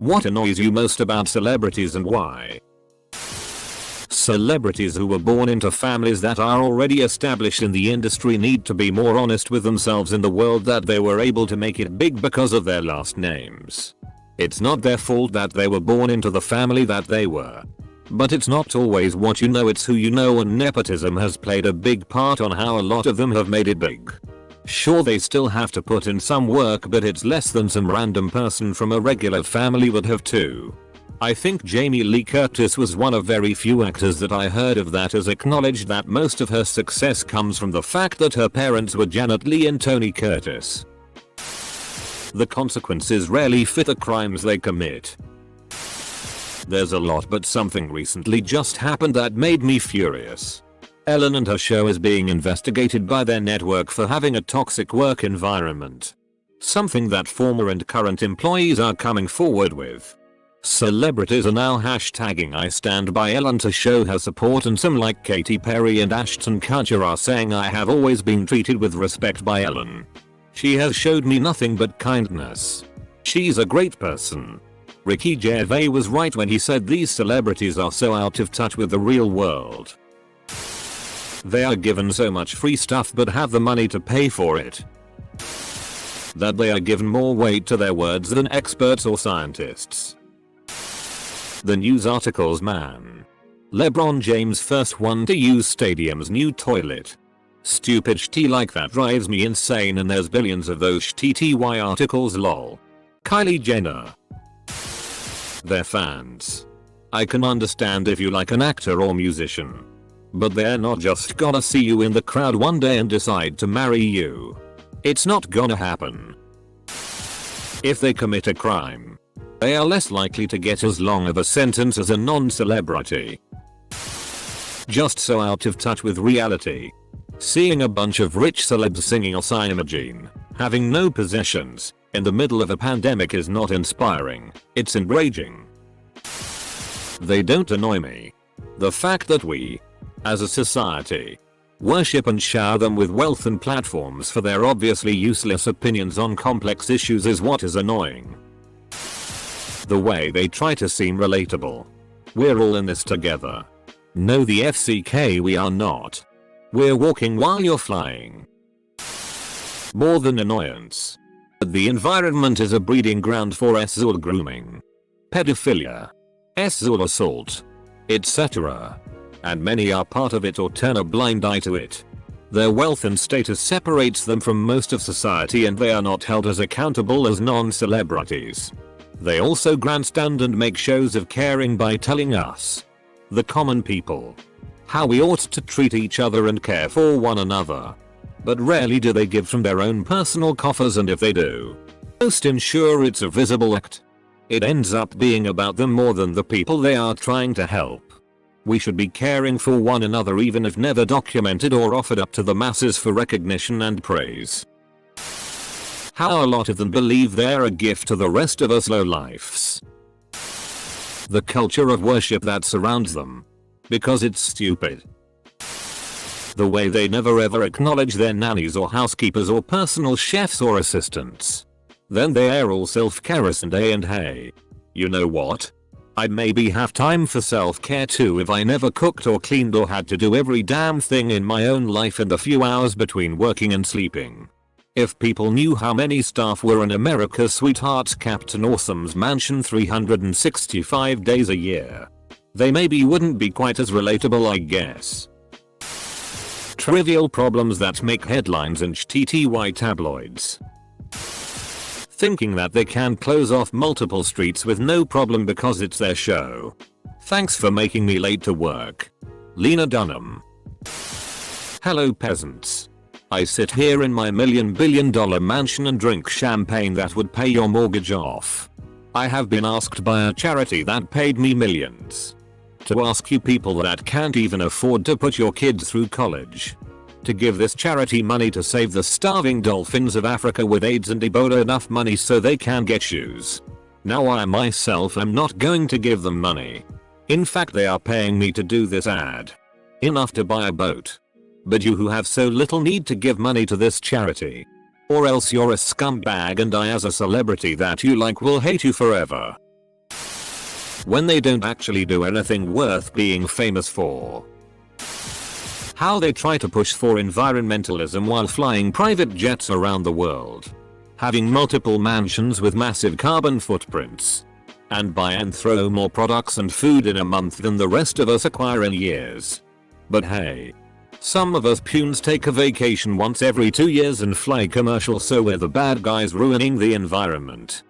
What annoys you most about celebrities and why? Celebrities who were born into families that are already established in the industry need to be more honest with themselves in the world that they were able to make it big because of their last names. It's not their fault that they were born into the family that they were. But it's not always what you know, it's who you know, and nepotism has played a big part on how a lot of them have made it big. Sure, they still have to put in some work, but it's less than some random person from a regular family would have to. I think Jamie Lee Curtis was one of very few actors that I heard of that has acknowledged that most of her success comes from the fact that her parents were Janet Leigh and Tony Curtis. The consequences rarely fit the crimes they commit. There's a lot, but something recently just happened that made me furious. Ellen and her show is being investigated by their network for having a toxic work environment. Something that former and current employees are coming forward with. Celebrities are now hashtagging I stand by Ellen to show her support, and some like Katy Perry and Ashton Kutcher are saying I have always been treated with respect by Ellen. She has showed me nothing but kindness. She's a great person. Ricky Gervais was right when he said these celebrities are so out of touch with the real world. They are given so much free stuff but have the money to pay for it. That they are given more weight to their words than experts or scientists. The news articles, man. LeBron James first one to use stadium's new toilet. Stupid shit like that drives me insane, and there's billions of those shitty articles, lol. Kylie Jenner. They're fans. I can understand if you like an actor or musician. But they're not just gonna see you in the crowd one day and decide to marry you. It's not gonna happen. If they commit a crime, they are less likely to get as long of a sentence as a non-celebrity. Just so out of touch with reality. Seeing a bunch of rich celebs singing Osai Imogene, having no possessions, in the middle of a pandemic is not inspiring, it's enraging. They don't annoy me. The fact that we, as a society, worship and shower them with wealth and platforms for their obviously useless opinions on complex issues is what is annoying. The way they try to seem relatable. We're all in this together. No, the FCK, we are not. We're walking while you're flying. More than annoyance. The environment is a breeding ground for sexual grooming, pedophilia, sexual assault, etc. And many are part of it or turn a blind eye to it. Their wealth and status separates them from most of society, and they are not held as accountable as non-celebrities. They also grandstand and make shows of caring by telling us, the common people, how we ought to treat each other and care for one another. But rarely do they give from their own personal coffers, and if they do, most ensure it's a visible act. It ends up being about them more than the people they are trying to help. We should be caring for one another even if never documented or offered up to the masses for recognition and praise. How a lot of them believe they're a gift to the rest of us lowlifes. The culture of worship that surrounds them. Because it's stupid. The way they never ever acknowledge their nannies or housekeepers or personal chefs or assistants. Then they're all self-care and hey, you know what? I'd maybe have time for self-care too if I never cooked or cleaned or had to do every damn thing in my own life in the few hours between working and sleeping. If people knew how many staff were in America's Sweetheart's Captain Awesome's mansion 365 days a year, they maybe wouldn't be quite as relatable, I guess. Trivial problems that make headlines in TTY tabloids. Thinking that they can close off multiple streets with no problem because it's their show. Thanks for making me late to work. Lena Dunham. Hello peasants. I sit here in my $1 billion mansion and drink champagne that would pay your mortgage off. I have been asked by a charity that paid me millions to ask you people that can't even afford to put your kids through college to give this charity money to save the starving dolphins of Africa with AIDS and Ebola enough money so they can get shoes. Now I myself am not going to give them money. In fact, they are paying me to do this ad. Enough to buy a boat. But you who have so little need to give money to this charity. Or else you're a scumbag and I as a celebrity that you like will hate you forever. when they don't actually do anything worth being famous for. How they try to push for environmentalism while flying private jets around the world, having multiple mansions with massive carbon footprints, and buy and throw more products and food in a month than the rest of us acquire in years. But hey, some of us punes take a vacation once every 2 years and fly commercial, so we're the bad guys ruining the environment.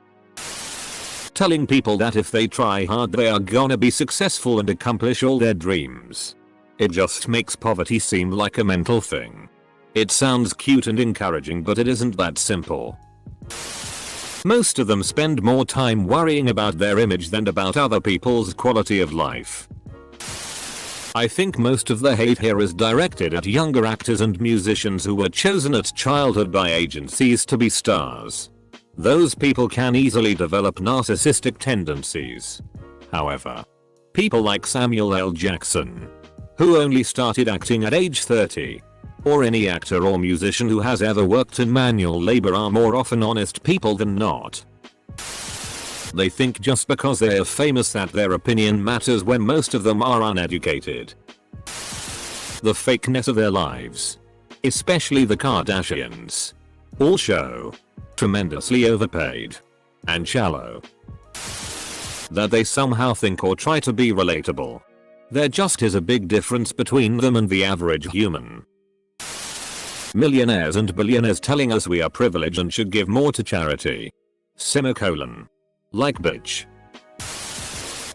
Telling people that if they try hard they are gonna be successful and accomplish all their dreams. It just makes poverty seem like a mental thing. It sounds cute and encouraging, but it isn't that simple. Most of them spend more time worrying about their image than about other people's quality of life. I think most of the hate here is directed at younger actors and musicians who were chosen at childhood by agencies to be stars. Those people can easily develop narcissistic tendencies. However, people like Samuel L. Jackson, who only started acting at age 30, or any actor or musician who has ever worked in manual labor are more often honest people than not. They think just because they are famous that their opinion matters when most of them are uneducated. The fakeness of their lives, especially the Kardashians, all show tremendously overpaid and shallow. That they somehow think or try to be relatable. There just is a big difference between them and the average human. Millionaires and billionaires telling us we are privileged and should give more to charity. Semicolon. Like bitch.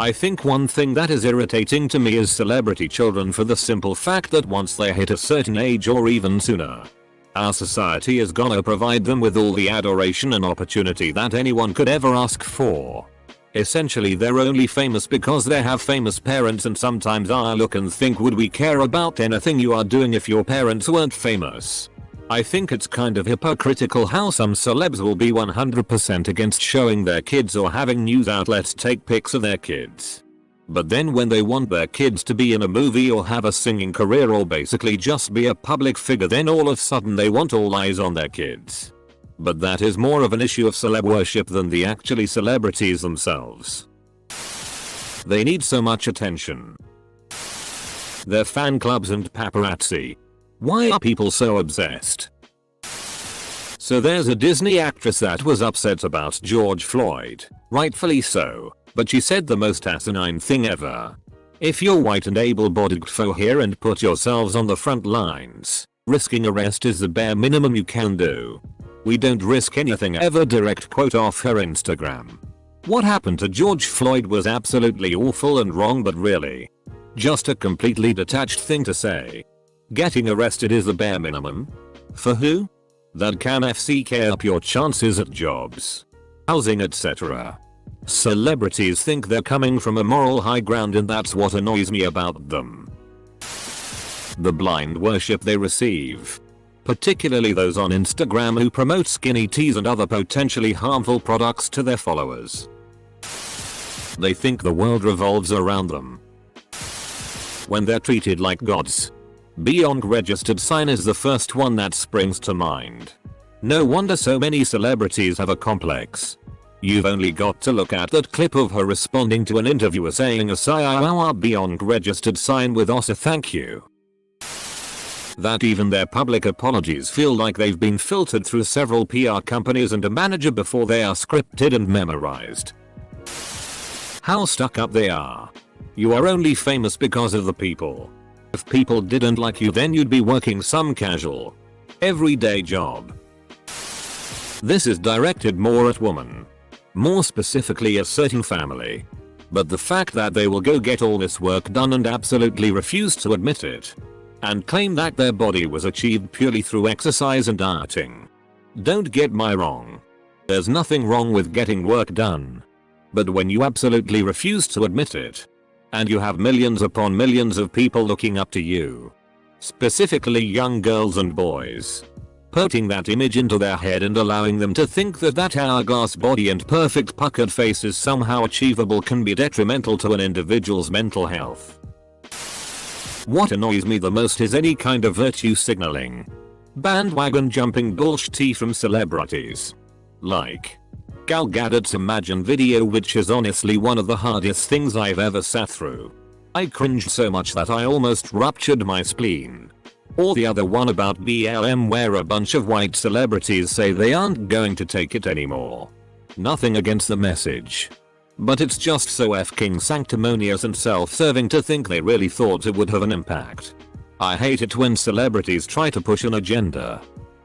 I think one thing that is irritating to me is celebrity children, for the simple fact that once they hit a certain age or even sooner, our society is gonna provide them with all the adoration and opportunity that anyone could ever ask for. Essentially they're only famous because they have famous parents, and sometimes I look and think, would we care about anything you are doing if your parents weren't famous? I think it's kind of hypocritical how some celebs will be 100% against showing their kids or having news outlets take pics of their kids. But then when they want their kids to be in a movie or have a singing career or basically just be a public figure, then all of a sudden they want all eyes on their kids. But that is more of an issue of celeb worship than the actually celebrities themselves. They need so much attention. Their fan clubs and paparazzi. Why are people so obsessed? So there's a Disney actress that was upset about George Floyd, rightfully so, but she said the most asinine thing ever. If you're white and able-bodied, go here and put yourselves on the front lines. Risking arrest is the bare minimum you can do. We don't risk anything ever. Direct quote off her Instagram. What happened to George Floyd was absolutely awful and wrong, but really, just a completely detached thing to say. Getting arrested is the bare minimum? For who? That can FCK up your chances at jobs, housing, etc. Celebrities think they're coming from a moral high ground, and that's what annoys me about them. The blind worship they receive. Particularly those on Instagram who promote skinny teas and other potentially harmful products to their followers. They think the world revolves around them when they're treated like gods. Beyond registered sign is the first one that springs to mind. No wonder so many celebrities have a complex. You've only got to look at that clip of her responding to an interviewer saying a "Sayonara beyond registered sign with Osa thank you." That even their public apologies feel like they've been filtered through several PR companies and a manager before they are scripted and memorized. How stuck up they are. You are only famous because of the people. If people didn't like you, then you'd be working some casual, everyday job. This is directed more at women. More specifically a certain family. But the fact that they will go get all this work done and absolutely refuse to admit it, and claim that their body was achieved purely through exercise and dieting. Don't get me wrong. There's nothing wrong with getting work done. But when you absolutely refuse to admit it, and you have millions upon millions of people looking up to you, specifically young girls and boys, putting that image into their head and allowing them to think that that hourglass body and perfect puckered face is somehow achievable can be detrimental to an individual's mental health. What annoys me the most is any kind of virtue signaling, bandwagon jumping bullshit from celebrities. Like, Gal Gadot's Imagine video, which is honestly one of the hardest things I've ever sat through. I cringed so much that I almost ruptured my spleen. Or the other one about BLM, where a bunch of white celebrities say they aren't going to take it anymore. Nothing against the message, but it's just so f***ing sanctimonious and self-serving to think they really thought it would have an impact. I hate it when celebrities try to push an agenda.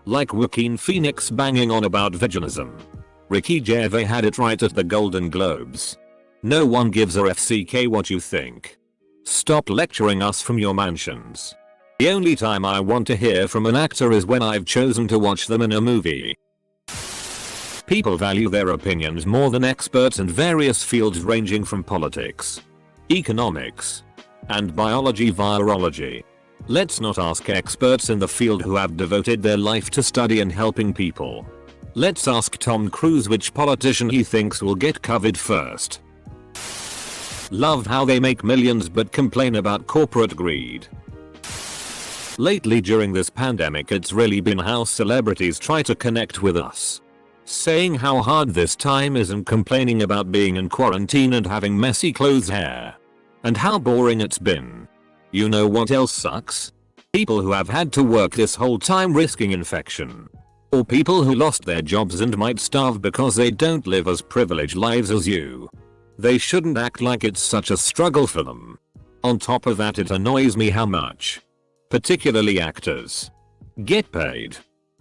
Like Joaquin Phoenix banging on about veganism. Ricky Gervais had it right at the Golden Globes. No one gives a FCK what you think. Stop lecturing us from your mansions. The only time I want to hear from an actor is when I've chosen to watch them in a movie. People value their opinions more than experts in various fields ranging from politics, economics, and biology virology. Let's not ask experts in the field who have devoted their life to study and helping people. Let's ask Tom Cruise which politician he thinks will get COVID first. Love how they make millions but complain about corporate greed. Lately during this pandemic, it's really been how celebrities try to connect with us. Saying how hard this time is and complaining about being in quarantine and having messy clothes hair. And how boring it's been. You know what else sucks? People who have had to work this whole time risking infection. Or people who lost their jobs and might starve because they don't live as privileged lives as you. They shouldn't act like it's such a struggle for them. On top of that, it annoys me how much, particularly actors, get paid.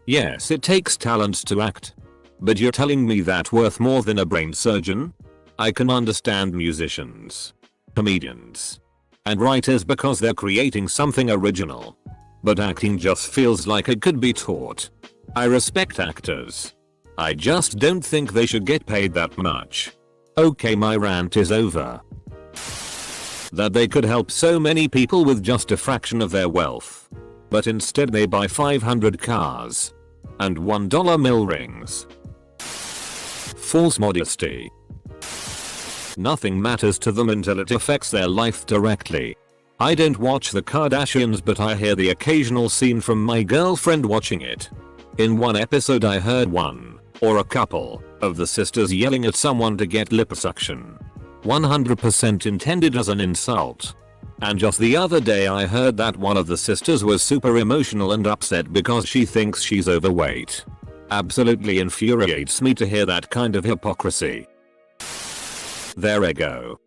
Yes, it takes talent to act. But you're telling me that's worth more than a brain surgeon? I can understand musicians, comedians, and writers because they're creating something original. But acting just feels like it could be taught. I respect actors. I just don't think they should get paid that much. Okay, my rant is over. That they could help so many people with just a fraction of their wealth. But instead they buy 500 cars and $1 mill rings. False modesty. Nothing matters to them until it affects their life directly. I don't watch the Kardashians, but I hear the occasional scene from my girlfriend watching it. In one episode I heard one, or a couple, of the sisters yelling at someone to get liposuction. 100% intended as an insult. And just the other day I heard that one of the sisters was super emotional and upset because she thinks she's overweight. Absolutely infuriates me to hear that kind of hypocrisy. Their ego.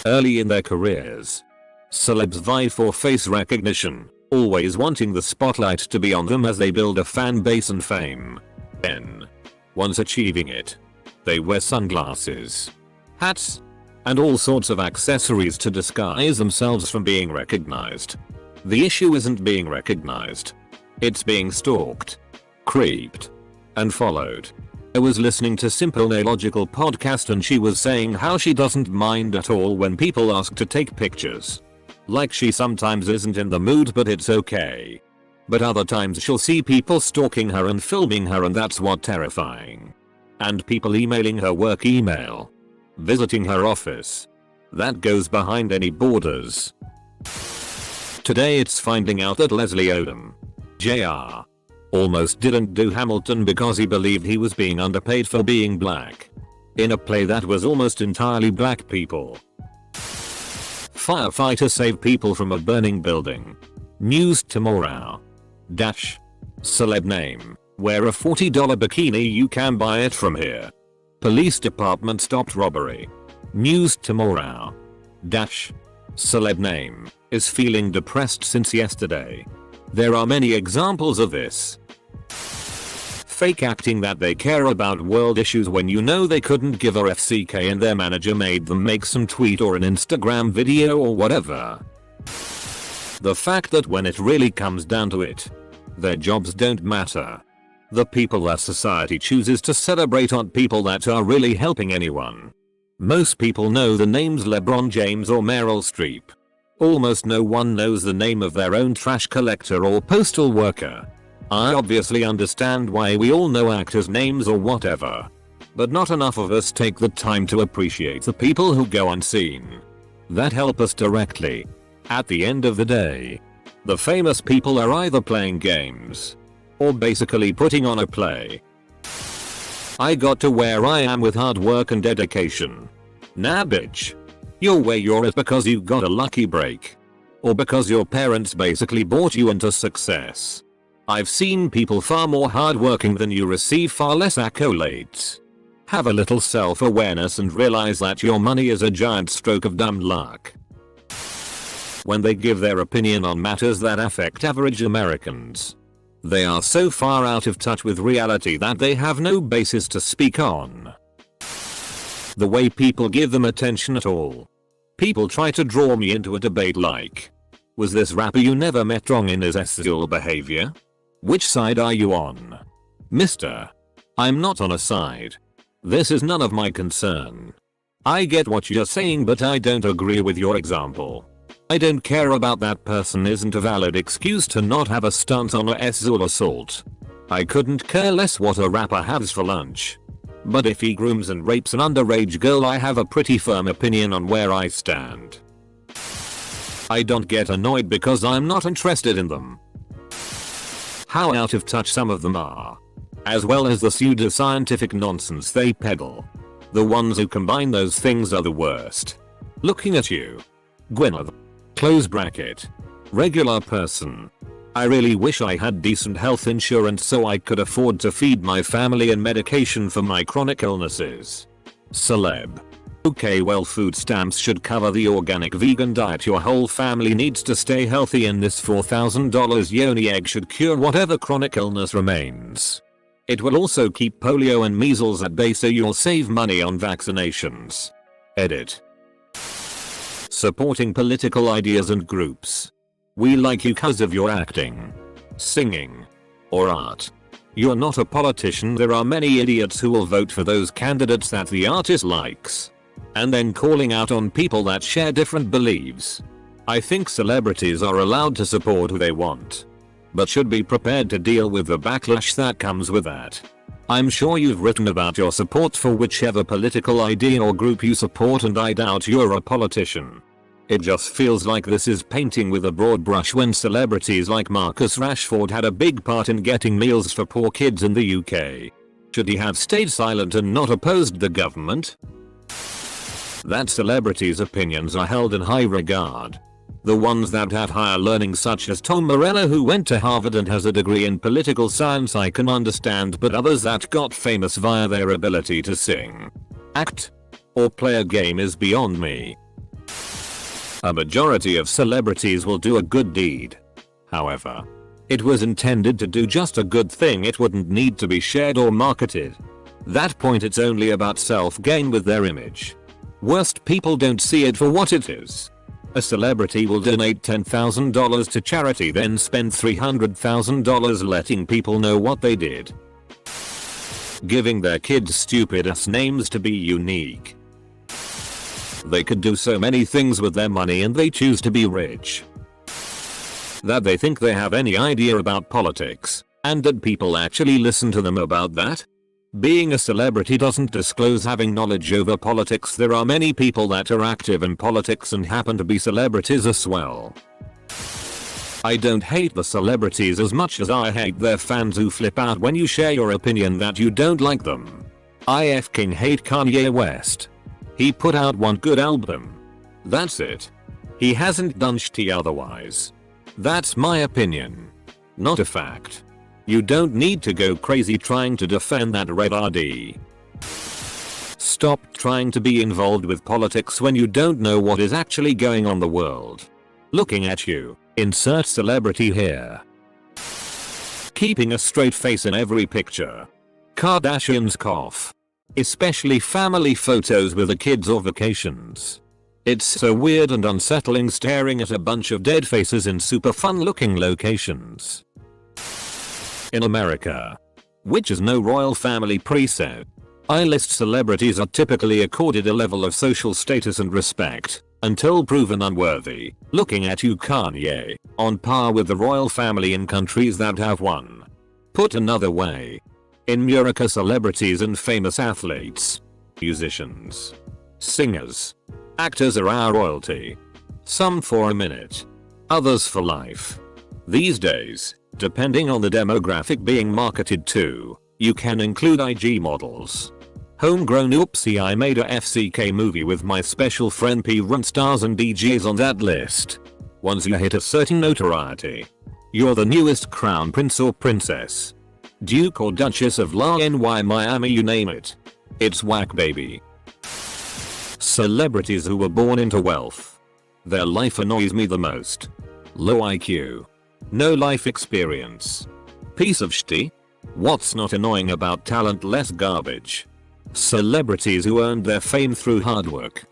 Early in their careers, celebs vie for face recognition, always wanting the spotlight to be on them as they build a fan base and fame. Then, once achieving it, they wear sunglasses, hats, and all sorts of accessories to disguise themselves from being recognized. The issue isn't being recognized. It's being stalked, creeped, and followed. I was listening to Simple Illogical podcast and she was saying how she doesn't mind at all when people ask to take pictures. Like she sometimes isn't in the mood, but it's okay. But other times she'll see people stalking her and filming her, and that's what terrifying. And people emailing her work email, visiting her office. That goes behind any borders. Today it's finding out that Leslie Odom, Jr., almost didn't do Hamilton because he believed he was being underpaid for being black. In a play that was almost entirely black people. Firefighter save people from a burning building. News tomorrow. Dash. Celeb name. Wear a $40 bikini, you can buy it from here. Police department stopped robbery. News tomorrow. Dash. Celeb name is feeling depressed since yesterday. There are many examples of this. Fake acting that they care about world issues when you know they couldn't give a FCK and their manager made them make some tweet or an Instagram video or whatever. The fact that when it really comes down to it, their jobs don't matter. The people that society chooses to celebrate aren't people that are really helping anyone. Most people know the names LeBron James or Meryl Streep. Almost no one knows the name of their own trash collector or postal worker. I obviously understand why we all know actors' names or whatever. But not enough of us take the time to appreciate the people who go unseen, that help us directly. At the end of the day, the famous people are either playing games or basically putting on a play. I got to where I am with hard work and dedication. Nah bitch. You're where you're at because you got a lucky break. Or because your parents basically brought you into success. I've seen people far more hardworking than you receive far less accolades. Have a little self-awareness and realize that your money is a giant stroke of dumb luck. When they give their opinion on matters that affect average Americans, they are so far out of touch with reality that they have no basis to speak on. The way people give them attention at all. People try to draw me into a debate like, was this rapper you never met wrong in his sexual behavior? Which side are you on? Mister. I'm not on a side. This is none of my concern. I get what you're saying, but I don't agree with your example. I don't care about that person isn't a valid excuse to not have a stance on a sexual assault. I couldn't care less what a rapper has for lunch. But if he grooms and rapes an underage girl, I have a pretty firm opinion on where I stand. I don't get annoyed because I'm not interested in them. How out of touch some of them are. As well as the pseudoscientific nonsense they peddle. The ones who combine those things are the worst. Looking at you. Gwyneth. Close bracket. Regular person. I really wish I had decent health insurance so I could afford to feed my family and medication for my chronic illnesses. Celeb. Okay, well, food stamps should cover the organic vegan diet your whole family needs to stay healthy, and this $4,000 yoni egg should cure whatever chronic illness remains. It will also keep polio and measles at bay so you'll save money on vaccinations. Edit. Supporting political ideas and groups. We like you cause of your acting, singing, or art. You're not a politician. There are many idiots who will vote for those candidates that the artist likes. And then calling out on people that share different beliefs. I think celebrities are allowed to support who they want, but should be prepared to deal with the backlash that comes with that. I'm sure you've written about your support for whichever political idea or group you support, and I doubt you're a politician. It just feels like this is painting with a broad brush when celebrities like Marcus Rashford had a big part in getting meals for poor kids in the UK. Should he have stayed silent and not opposed the government? That celebrities' opinions are held in high regard. The ones that have higher learning, such as Tom Morello, who went to Harvard and has a degree in political science, I can understand, but others that got famous via their ability to sing, act, or play a game is beyond me. A majority of celebrities will do a good deed. However, it was intended to do just a good thing. It wouldn't need to be shared or marketed. That point, it's only about self-gain with their image. Worst, people don't see it for what it is. A celebrity will donate $10,000 to charity, then spend $300,000 letting people know what they did. Giving their kids stupid ass names to be unique. They could do so many things with their money, and they choose to be rich. That they think they have any idea about politics, and that people actually listen to them about that? Being a celebrity doesn't disclose having knowledge over politics. There are many people that are active in politics and happen to be celebrities as well. I don't hate the celebrities as much as I hate their fans who flip out when you share your opinion that you don't like them. I f***ing hate Kanye West. He put out one good album. That's it. He hasn't done shitty otherwise. That's my opinion. Not a fact. You don't need to go crazy trying to defend that red RD. Stop trying to be involved with politics when you don't know what is actually going on in the world. Looking at you. Insert celebrity here. Keeping a straight face in every picture. Kardashians cough. Especially family photos with the kids or vacations. It's so weird and unsettling staring at a bunch of dead faces in super fun looking locations. In America, which is no royal family preset, A-list celebrities are typically accorded a level of social status and respect, until proven unworthy. Looking at you, Kanye, on par with the royal family in countries that have one. Put another way, in America, celebrities and famous athletes, musicians, singers, actors are our royalty. Some for a minute, others for life. These days, depending on the demographic being marketed to, You can include IG models. Homegrown. Oopsie, I made a FCK movie with my special friend P. Run stars and DJs on that list. Once you hit a certain notoriety, you're the newest crown prince or princess, duke or duchess of La NY Miami, you name it. It's whack, baby. Celebrities who were born into wealth. Their life annoys me the most. Low IQ. No life experience. Piece of shitty. What's not annoying about talent? Less garbage. Celebrities who earned their fame through hard work.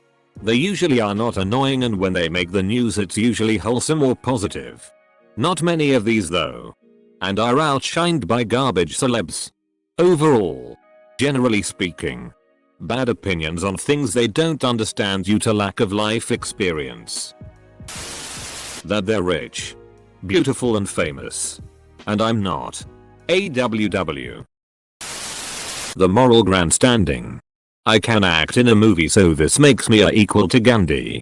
They usually are not annoying, and when they make the news it's usually wholesome or positive. Not many of these though, and are outshined by garbage celebs. Overall, generally speaking, bad opinions on things they don't understand due to lack of life experience. That they're rich, beautiful and famous. And I'm not. AWW. The moral grandstanding. I can act in a movie, so this makes me a equal to Gandhi.